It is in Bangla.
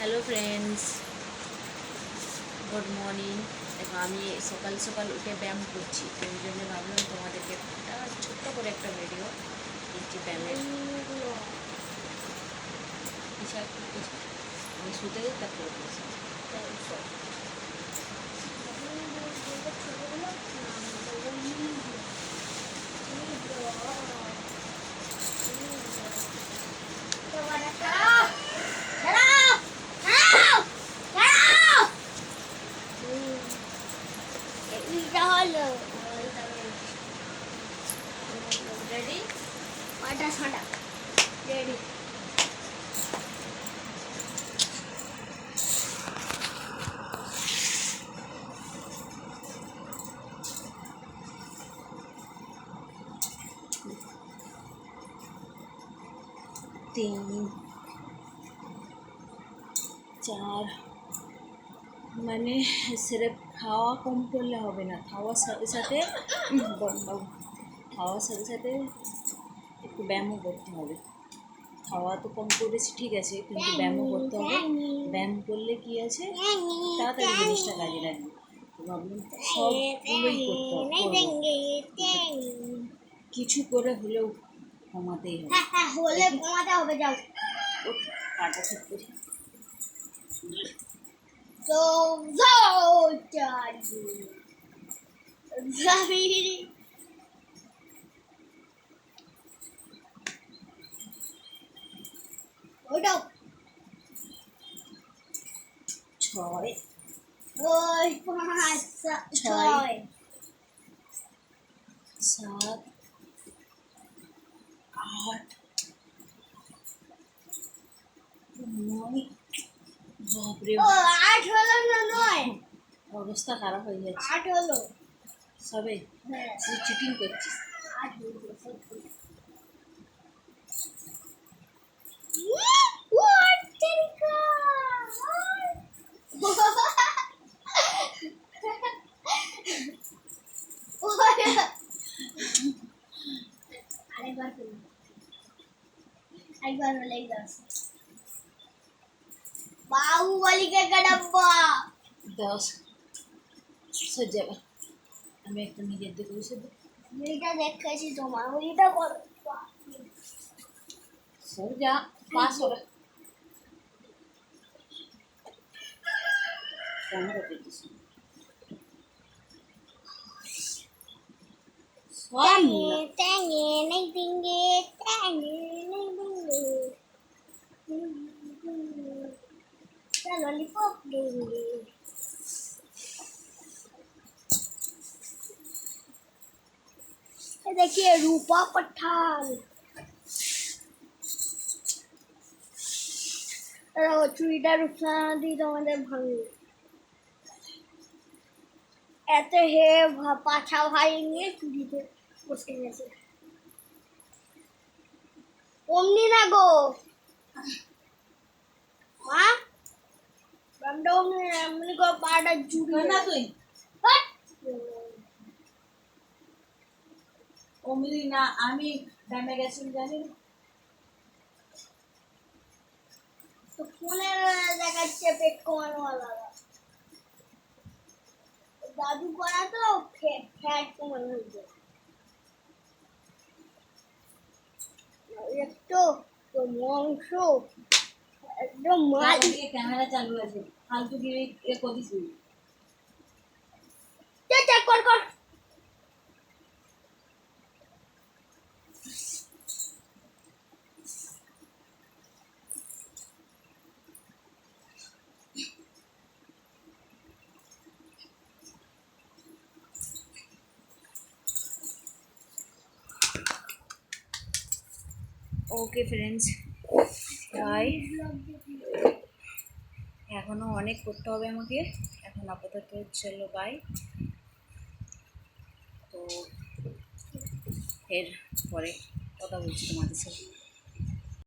Hello friends, good morning. দেখো আমি সকাল সকাল উঠে ব্যায়াম করছি, তো ওই জন্য ভাবলাম তোমাদেরকে একটা ছোট্ট করে একটা ভিডিও দিচ্ছি ব্যায়ামের। আমি শুতে যাই তারপরে রেডি রেডি 3 4 মানে সিরাপ খাওয়া কম করলে হবে না, খাওয়ার সাথে সাথে খাওয়ার সাথে সাথে একটু ব্যায়ামও করতে হবে। খাওয়া তো কম করেছি ঠিক আছে, কিন্তু ব্যায়ামও করতে হবে। ব্যায়াম করলে কি আছে, তাড়াতাড়ি জিনিসটা কাজে লাগবে। তো ভাবলাম সবগুলোই করতে হবে, কিছু করে হলেও কমাতেই হবে। কমাতে হবে। যাও কাটা ঠিক করি। তো ওটাও 6 ওই 5 6 7 8 9 বাপরে, ও 8 হলো না 9 অবস্থা খারাপ হয়ে যাচ্ছে 8 হলো। সবে। হ্যাঁ তুই চিটিং করছিস। 8 হলো সত্যি। What Terika? আরেকবার করুন, একবার হলেই বাস। বাহুবলী কে ডাব্বা 10 সহ্য যাবে। আমি একটা নিজের দিকে বসে দিই। এটা দেখেছি তোমার ওইটা কর। সর যা, পাস হবে। ক্যামেরা পেয়েছিস Tangi, naik tinggi, tangi, naik tinggi. Lollipop tinggi. ये देखिए रूपा पठान। চুড়িটা রূপসানা দি তোমাদের ভাঙবে এত হে পাছা ভাই নিয়ে চুড়িতে বসে গেছে। অমনি না গো মা, বামটা অমনি এমনি করে পাটা জুড়ি না তুই হাট! অমনি না, আমি ব্যায়ামে গেছি জানি না। তো ফোনের দেখাচ্ছে পেট কমানো আলাদা, দাদু করা তো ফ্যাট কমানো হয়েছে একটু তো মাংস একদম মাছ। ক্যামেরা চালু আছে, ফালতু গিয়ে এ করিস নি। চেক কর কর। Okay friends, bye. এখনও অনেক করতে হবে আমাকে, এখন আপাতত চলো বাই। তো এর পরে কথা বলছি তোমাদের সাথে।